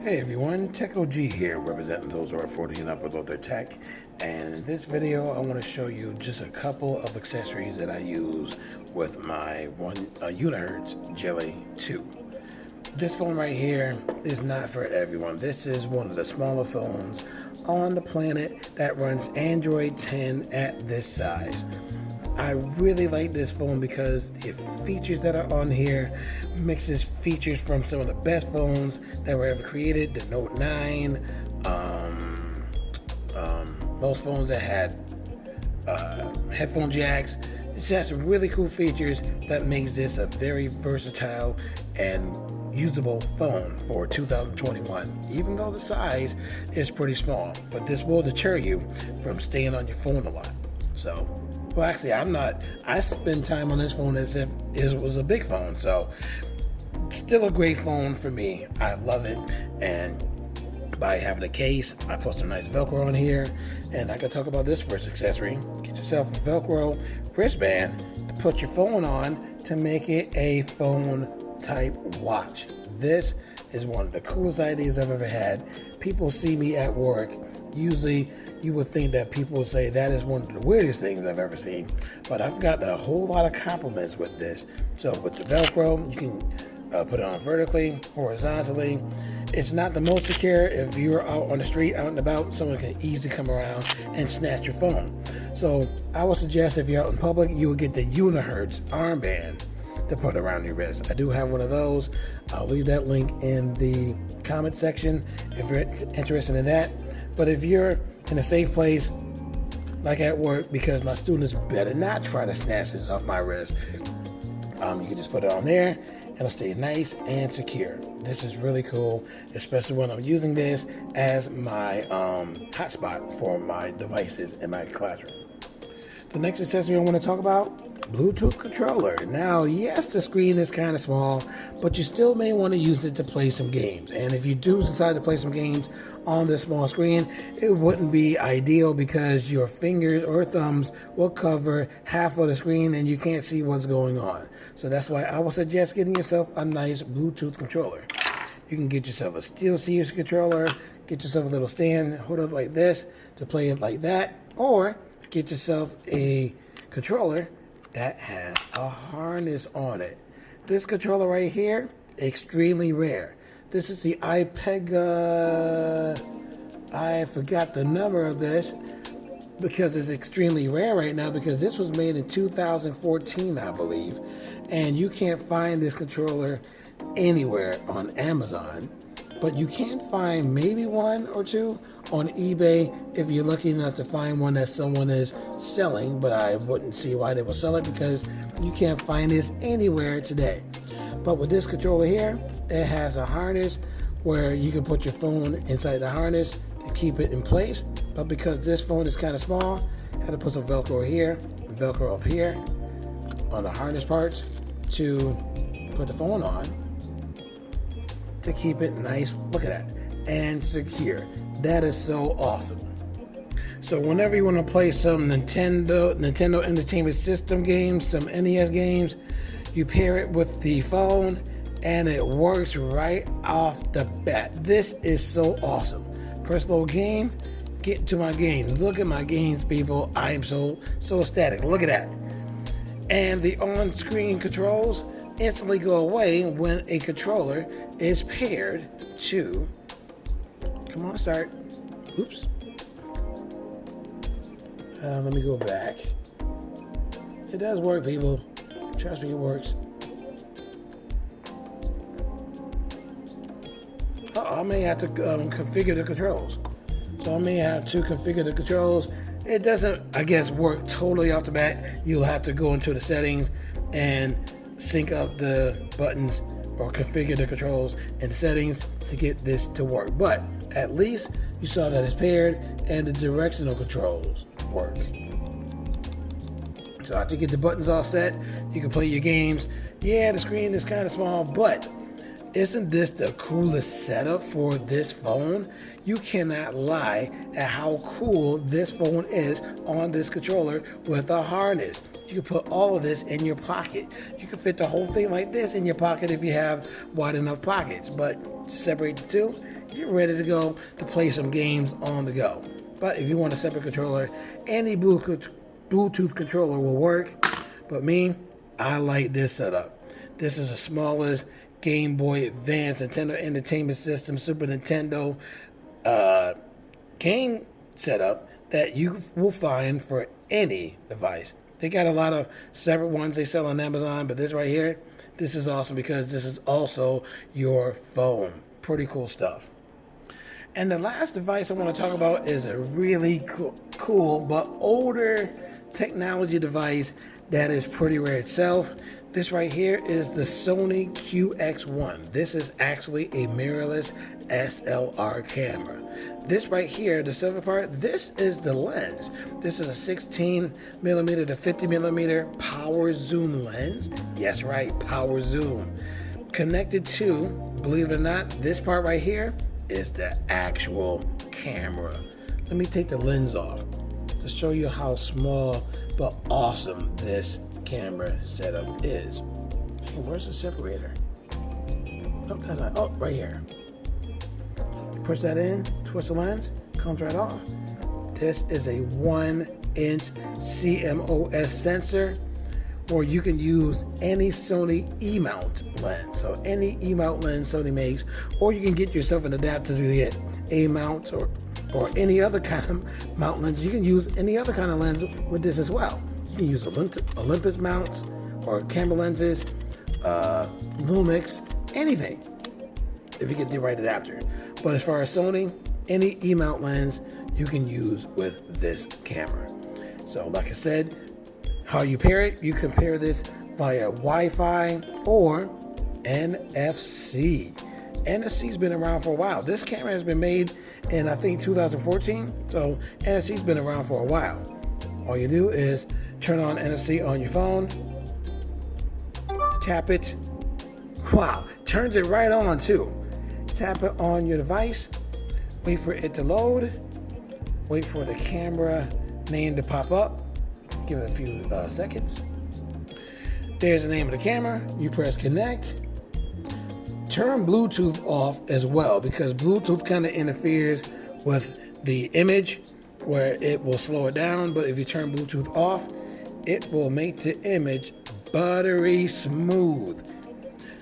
Hey everyone, Tech OG here, representing those who are 40 and up with their tech. And in this video, I want to show you just a couple of accessories that I use with my Unihertz Jelly 2. This phone right here is not for everyone. This is one of the smaller phones on the planet that runs Android 10 at this size. I really like this phone because the features that are on here mixes features from some of the best phones that were ever created. The Note 9, most phones that had headphone jacks. It has some really cool features that makes this a very versatile and usable phone for 2021, even though the size is pretty small. But this will deter you from staying on your phone a lot. So, well, actually, I spend time on this phone as if it was a big phone. So, still a great phone for me. I love it. And by having a case, I put some nice Velcro on here. And I can talk about this first accessory. Get yourself a Velcro wristband to put your phone on to make it a phone type watch. This is one of the coolest ideas I've ever had. People see me at work. Usually you would think that people would say that is one of the weirdest things I've ever seen, but I've gotten a whole lot of compliments with this. So with the Velcro, you can put it on vertically, horizontally. It's not the most secure. If you're out on the street, out and about, someone can easily come around and snatch your phone. So I would suggest if you're out in public, you would get the Unihertz armband to put around your wrist. I do have one of those. I'll leave that link in the comment section if you're interested in that. But if you're in a safe place, like at work, because my students better not try to snatch this off my wrist, you can just put it on there and it'll stay nice and secure. This is really cool, especially when I'm using this as my hotspot for my devices in my classroom. The next accessory I want to talk about, Bluetooth controller. Now, yes, the screen is kind of small, but you still may want to use it to play some games. And if you do decide to play some games on this small screen, it wouldn't be ideal because your fingers or thumbs will cover half of the screen and you can't see what's going on. So that's why I would suggest getting yourself a nice Bluetooth controller. You can get yourself a SteelSeries controller, get yourself a little stand, hold it like this to play it like that, or get yourself a controller that has a harness on it. This controller right here, extremely rare. This is the iPega, I forgot the number of this because it's extremely rare right now because this was made in 2014, I believe. And you can't find this controller anywhere on Amazon, but you can find maybe one or two on eBay if you're lucky enough to find one that someone is selling, but I wouldn't see why they would sell it because you can't find this anywhere today. But with this controller here, it has a harness where you can put your phone inside the harness to keep it in place. But because this phone is kind of small, I had to put some Velcro here, Velcro up here on the harness parts to put the phone on to keep it nice, look at that, and secure. That is so awesome. So whenever you want to play some Nintendo Entertainment System games, some NES games, you pair it with the phone and it works right off the bat. This is so awesome. Personal game, get to my games. Look at my games, people. I am so ecstatic. Look at that. And the on-screen controls instantly go away when a controller is paired to, come on, start. Oops. Let me go back. It does work, people. Trust me, it works. I may have to configure the controls. So I may have to configure the controls. It doesn't, I guess, work totally off the bat. You'll have to go into the settings and sync up the buttons or configure the controls and settings to get this to work. But at least you saw that it's paired and the directional controls work. So after you get the buttons all set, you can play your games. Yeah, the screen is kind of small, but isn't this the coolest setup for this phone? You cannot lie at how cool this phone is on this controller with a harness. you can put all of this in your pocket. You can fit the whole thing like this in your pocket if you have wide enough pockets. But to separate the two, you're ready to go to play some games on the go. But if you want a separate controller, any Bluetooth controller will work. But me, I like this setup. This is the smallest Game Boy Advance, Nintendo Entertainment System, Super Nintendo game setup that you will find for any device. They got a lot of separate ones they sell on Amazon, but this right here, this is awesome because this is also your phone. Pretty cool stuff. And the last device I want to talk about is a really cool but older technology device that is pretty rare itself. This right here is the Sony QX1. This is actually a mirrorless SLR camera. This right here, the silver part, this is the lens. This is a 16 millimeter to 50 millimeter power zoom lens. Yes, right, power zoom. Connected to, believe it or not, this part right here is the actual camera. Let me take the lens off to show you how small but awesome this camera setup is. Oh, where's the separator? Nope, that's not. Oh, right here. Push that in, twist the lens, comes right off. This is a 1-inch CMOS sensor, or you can use any Sony E-mount lens. So any E-mount lens Sony makes, or you can get yourself an adapter to get A-mount or any other kind of mount lens. You can use any other kind of lens with this as well. You can use Olympus mounts or camera lenses, Lumix, anything, if you get the right adapter. But as far as Sony, any E-mount lens you can use with this camera. So like I said, how you pair it, you can pair this via Wi-Fi or NFC. NFC's been around for a while. This camera has been made in, I think, 2014. So NFC's been around for a while. All you do is turn on NFC on your phone, tap it. Wow, turns it right on too. Tap it on your device, wait for it to load, wait for the camera name to pop up, give it a few seconds. There's the name of the camera, you press connect. Turn Bluetooth off as well, because Bluetooth kind of interferes with the image where it will slow it down, but if you turn Bluetooth off, it will make the image buttery smooth.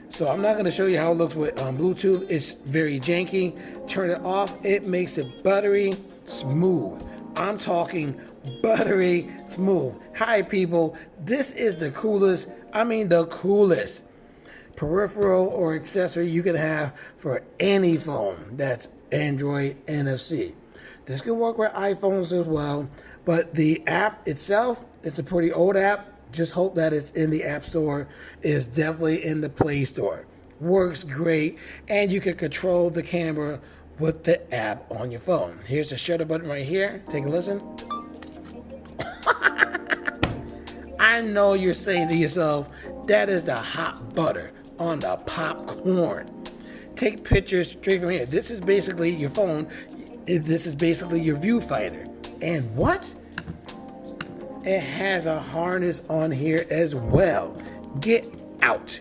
So I'm not going to show you how it looks with Bluetooth. It's very janky. Turn it off. It makes it buttery smooth. I'm talking buttery smooth. Hi, people. This is the coolest, the coolest peripheral or accessory you can have for any phone that's Android NFC. This can work with iPhones as well, but the app itself, it's a pretty old app. Just hope that it's in the App Store. It's definitely in the Play Store. Works great, and you can control the camera with the app on your phone. Here's the shutter button right here. Take a listen. I know you're saying to yourself, that is the hot butter on the popcorn. Take pictures straight from here. This is basically your phone. This is basically your viewfinder. And what? It has a harness on here as well. Get out.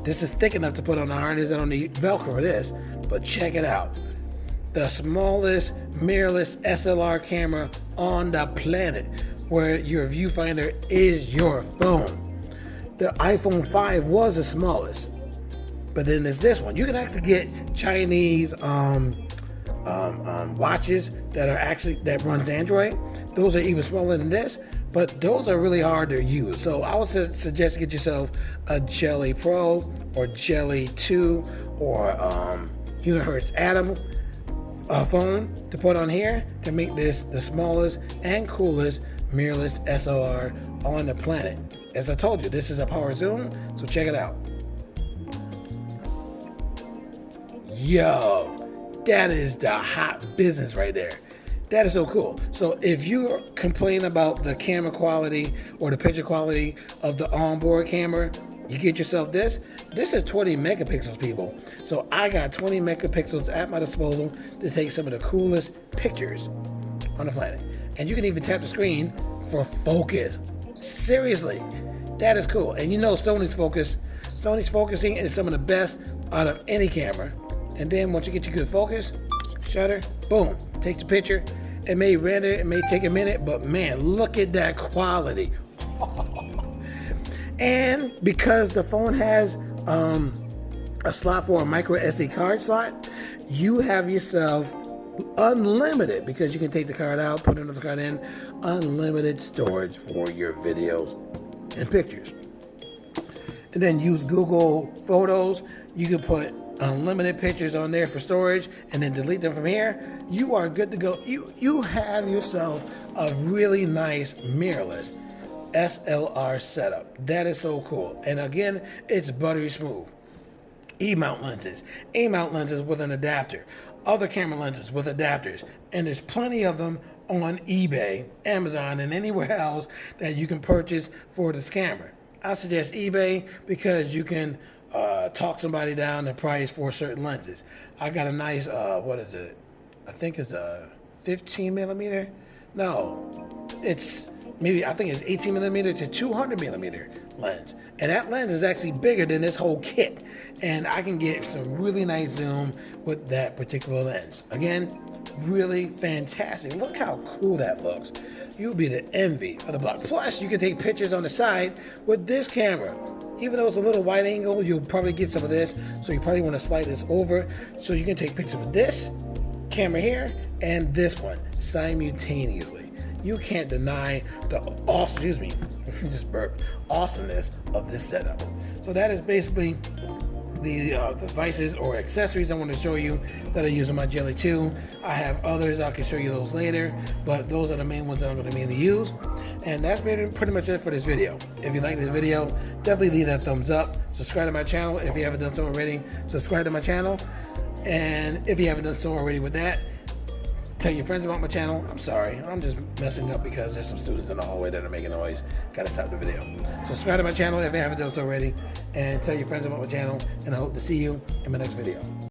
This is thick enough to put on the harness. I don't need Velcro for this, but check it out. The smallest mirrorless SLR camera on the planet, where your viewfinder is your phone. The iPhone 5 was the smallest, but then there's this one. You can actually get Chinese watches that runs Android. Those are even smaller than this, but those are really hard to use. So I would suggest get yourself a Jelly Pro or Jelly 2 or Unihertz Atom phone to put on here to make this the smallest and coolest mirrorless SLR on the planet. As I told you, this is a power zoom, so check it out. Yo, that is the hot business right there. That is so cool. So if you complain about the camera quality or the picture quality of the onboard camera, you get yourself this. This is 20 megapixels, people. So I got 20 megapixels at my disposal to take some of the coolest pictures on the planet. And you can even tap the screen for focus. Seriously, that is cool. And you know Sony's focusing is some of the best out of any camera. And then once you get your good focus, shutter, boom, takes a picture. It may render, it may take a minute, but man, look at that quality. And because the phone has a slot for a micro SD card slot, you have yourself unlimited, because you can take the card out, put another card in, unlimited storage for your videos and pictures. And then use Google Photos. You can put unlimited pictures on there for storage and then delete them from here. You are good to go. You have yourself a really nice mirrorless SLR setup. That is so cool. And again, it's buttery smooth. E-mount lenses with an adapter, other camera lenses with adapters, and there's plenty of them on eBay, Amazon, and anywhere else that you can purchase for this camera. I suggest eBay because you can talk somebody down the price for certain lenses. I got a nice, what is it? I think it's a 15 millimeter. No, I think it's 18 millimeter to 200 millimeter lens. And that lens is actually bigger than this whole kit. And I can get some really nice zoom with that particular lens. Again, really fantastic. Look how cool that looks. You'll be the envy of the block. Plus, you can take pictures on the side with this camera. Even though it's a little wide angle, you'll probably get some of this. So you probably want to slide this over so you can take pictures with this camera here and this one simultaneously. You can't deny the awesomeness of this setup. So that is basically the devices or accessories I want to show you that I use on my Jelly 2. I have others, I can show you those later, but those are the main ones that I'm going to mainly use. And that's pretty much it for this video. If you like this video, definitely leave that thumbs up. Subscribe to my channel if you haven't done so already. Subscribe to my channel. And if you haven't done so already with that, tell your friends about my channel. I'm sorry, I'm just messing up because there's some students in the hallway that are making noise. Gotta stop the video. Subscribe to my channel if you haven't done so already, and tell your friends about my channel, and I hope to see you in my next video.